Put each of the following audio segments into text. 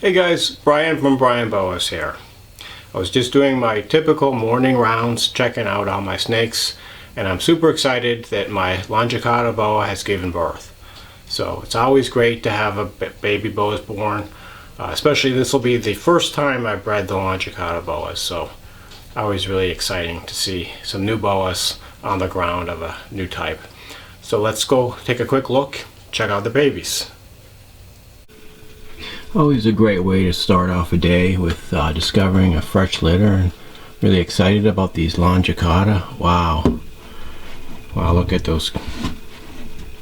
Hey guys, Brian from Boas here. I was just doing my typical morning rounds, checking out all my snakes, and I'm super excited that my Longicauda boa has given birth. So it's always great to have a baby boas born, especially this will be the first time I bred the Longicauda boas, so always really exciting to see some new boas on the ground of a new type. So let's go take a quick look, check out the babies. Always a great way to start off a day with discovering a fresh litter, and really excited about these Longicauda. Wow, look at those.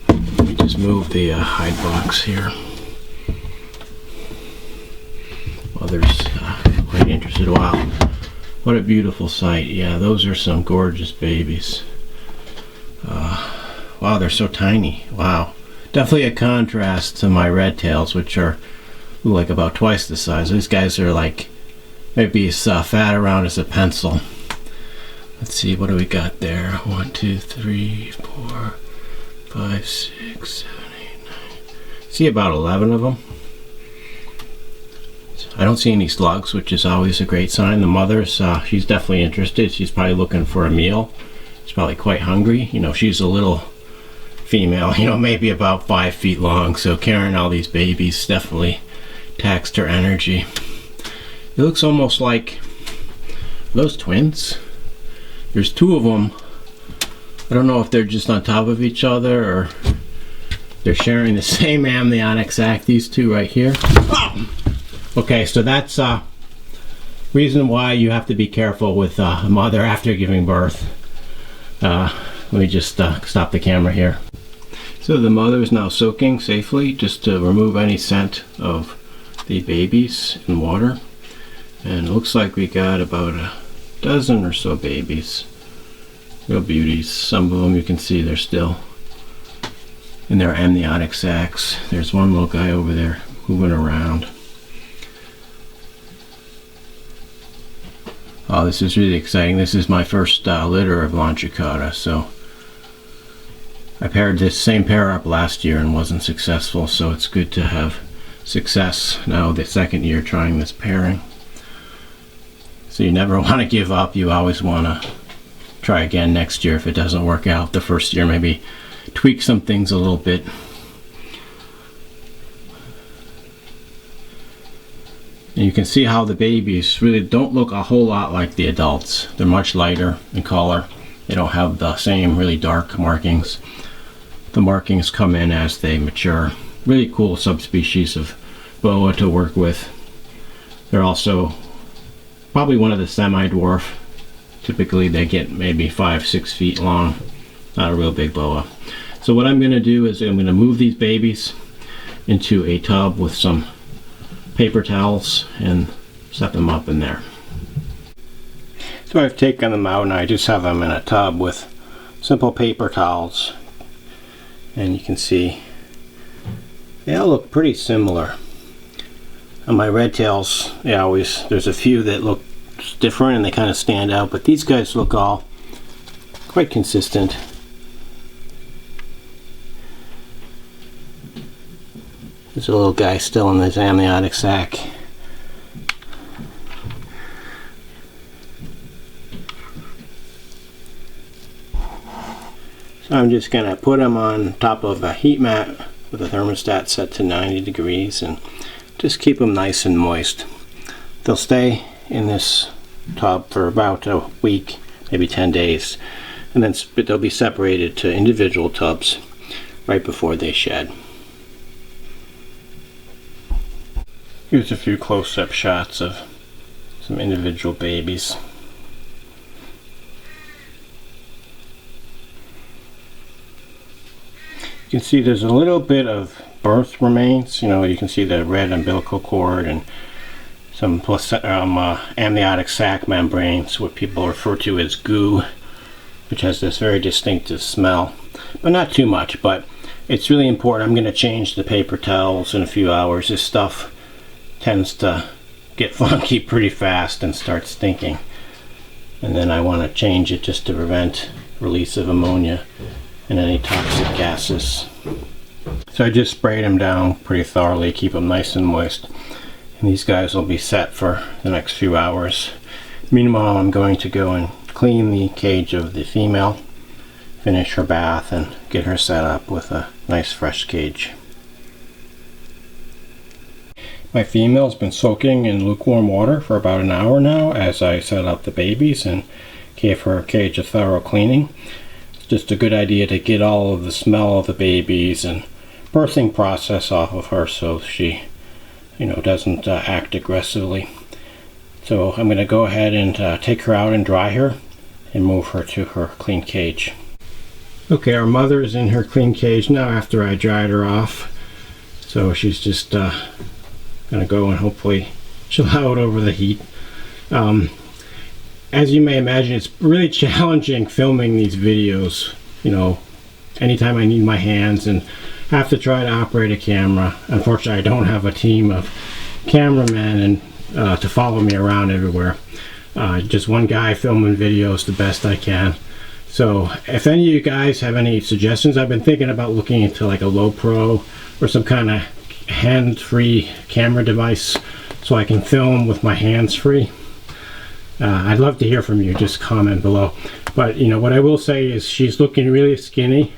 Let me just move the hide box here. Others quite interested. Wow, what a beautiful sight. Yeah, those are some gorgeous babies. Wow, they're so tiny. Wow, definitely a contrast to my red tails, which are like about twice the size. These guys are like maybe as fat around as a pencil. Let's see, what do we got there? 1, 2, 3, 4, 5, 6, 7, 8, 9. See about 11 of them. I don't see any slugs, which is always a great sign. The mother's she's definitely interested. She's probably looking for a meal. She's probably quite hungry. You know, she's a little female, you know, maybe about 5 feet long, so carrying all these babies definitely taxed her energy. It looks almost like those twins. There's 2 of them. I don't know if they're just on top of each other or they're sharing the same amniotic sac, these 2 right here. Oh! Okay, so that's reason why you have to be careful with a mother after giving birth. Let me just stop the camera here. So the mother is now soaking safely just to remove any scent of the babies in water, and it looks like we got about a dozen or so babies. Real beauties. Some of them you can see they're still in their amniotic sacs. There's one little guy over there moving around. Oh, this is really exciting. This is my first litter of Longicauda, so I paired this same pair up last year and wasn't successful, so it's good to have success now the second year trying this pairing. So you never want to give up. You always want to try again next year if it doesn't work out the first year. Maybe tweak some things a little bit. And you can see how the babies really don't look a whole lot like the adults. They're much lighter in color. They don't have the same really dark markings. The markings come in as they mature. Really cool subspecies of boa to work with. They're also probably one of the semi-dwarf. Typically they get maybe 5-6 feet long. Not a real big boa. So what I'm going to do is I'm going to move these babies into a tub with some paper towels and set them up in there. So I've taken them out and I just have them in a tub with simple paper towels, and you can see they all look pretty similar. On my red tails, there's a few that look different and they kind of stand out, but these guys look all quite consistent. There's a little guy still in his amniotic sac. So I'm just going to put them on top of a heat mat with a thermostat set to 90 degrees and just keep them nice and moist. They'll stay in this tub for about a week, maybe 10 days, and then they'll be separated to individual tubs right before they shed. Here's a few close-up shots of some individual babies. You can see there's a little bit of birth remains. You know, you can see the red umbilical cord and some amniotic sac membranes, what people refer to as goo, which has this very distinctive smell, but not too much. But it's really important. I'm going to change the paper towels in a few hours. This stuff tends to get funky pretty fast and start stinking, and then I want to change it just to prevent release of ammonia and any toxic gases. So I just sprayed them down pretty thoroughly, keep them nice and moist, And these guys will be set for the next few hours. Meanwhile, I'm going to go and clean the cage of the female, finish her bath, and get her set up with a nice fresh cage. My female's been soaking in lukewarm water for about an hour now as I set up the babies and gave her cage a thorough cleaning. It's just a good idea to get all of the smell of the babies and birthing process off of her so she doesn't act aggressively. So I'm going to go ahead and take her out and dry her and move her to her clean cage. Okay, our mother is in her clean cage now after I dried her off. So she's just going to go and hopefully chill out over the heat. As you may imagine, it's really challenging filming these videos. Anytime I need my hands and have to try to operate a camera. Unfortunately, I don't have a team of cameramen and to follow me around everywhere. Just one guy filming videos the best I can. So if any of you guys have any suggestions, I've been thinking about looking into like a GoPro or some kind of hand-free camera device so I can film with my hands free. I'd love to hear from you. Just comment below. But what I will say is she's looking really skinny.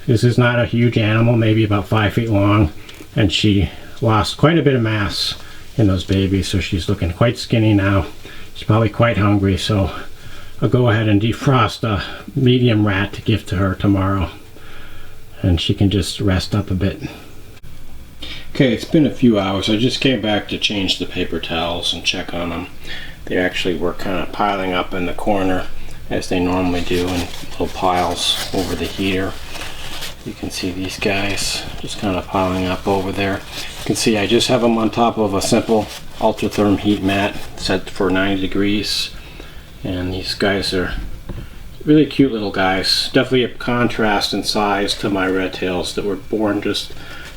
This is not a huge animal, maybe about 5 feet long, and she lost quite a bit of mass in those babies, so she's looking quite skinny now. She's probably quite hungry, so I'll go ahead and defrost a medium rat to give to her tomorrow, and she can just rest up a bit. Okay, it's been a few hours. I just came back to change the paper towels and check on them. They actually were kind of piling up in the corner as they normally do in little piles over the heater. You can see these guys just kind of piling up over there. You can see I just have them on top of a simple ultratherm heat mat set for 90 degrees. And these guys are really cute little guys. Definitely a contrast in size to my red tails that were born just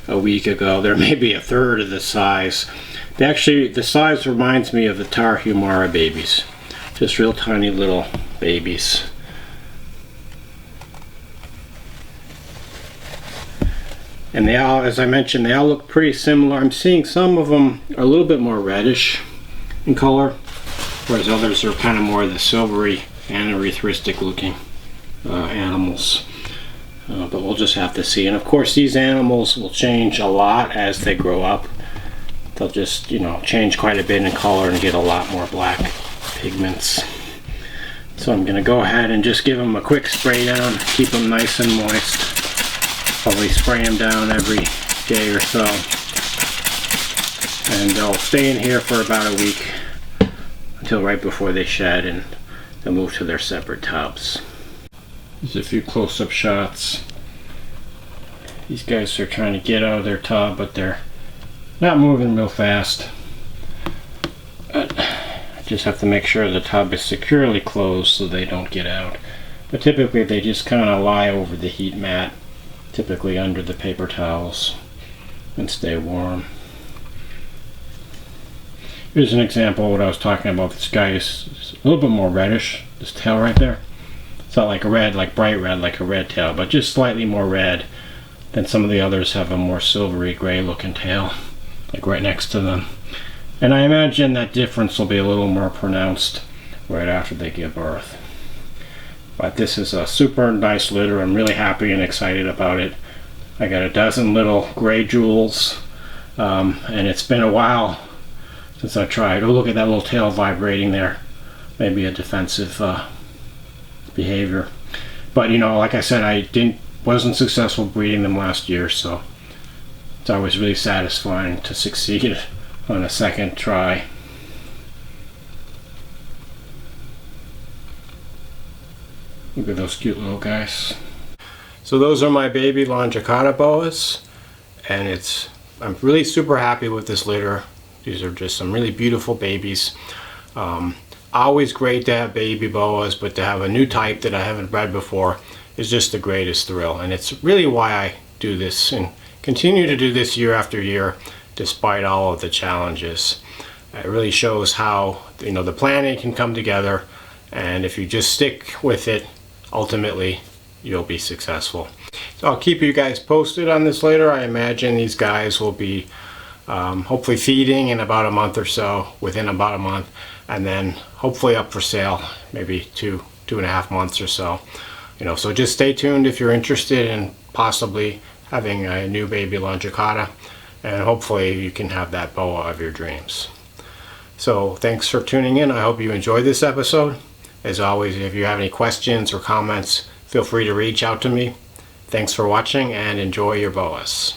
a week ago. They're maybe a third of the size. The size reminds me of the Tarahumara babies. Just real tiny little babies. And they all, as I mentioned, they all look pretty similar. I'm seeing some of them are a little bit more reddish in color, whereas others are kind of more the silvery anerythristic looking animals. But we'll just have to see. And of course these animals will change a lot as they grow up. They'll just, change quite a bit in color and get a lot more black pigments. So I'm going to go ahead and just give them a quick spray down, keep them nice and moist. Probably spray them down every day or so. And they'll stay in here for about a week until right before they shed, and they'll move to their separate tubs. There's a few close-up shots. These guys are trying to get out of their tub, but they're not moving real fast. But I just have to make sure the tub is securely closed so they don't get out. But typically they just kind of lie over the heat mat, typically under the paper towels, and stay warm. Here's an example of what I was talking about. This guy is a little bit more reddish, this tail right there. It's not like a red, like bright red, like a red tail, but just slightly more red than some of the others have a more silvery gray looking tail, like right next to them. And I imagine that difference will be a little more pronounced right after they give birth. But this is a super nice litter. I'm really happy and excited about it. I got a dozen little gray jewels, and it's been a while since I tried. Oh, look at that little tail vibrating there. Maybe a defensive behavior. But like I said, I wasn't successful breeding them last year, so it's always really satisfying to succeed on a second try. Look at those cute little guys. So those are my baby Longicauda boas, and I'm really super happy with this litter. These are just some really beautiful babies. Always great to have baby boas, but to have a new type that I haven't bred before is just the greatest thrill. And it's really why I do this and continue to do this year after year, despite all of the challenges. It really shows how the planning can come together, and if you just stick with it, ultimately you'll be successful. So I'll keep you guys posted on this later. I imagine these guys will be hopefully feeding in about a month or so, within about a month, and then hopefully up for sale maybe 2.5 months or so. So just stay tuned if you're interested in possibly having a new baby Longicauda, and hopefully you can have that boa of your dreams. So thanks for tuning in. I hope you enjoyed this episode. As always, if you have any questions or comments, feel free to reach out to me. Thanks for watching, and enjoy your boas.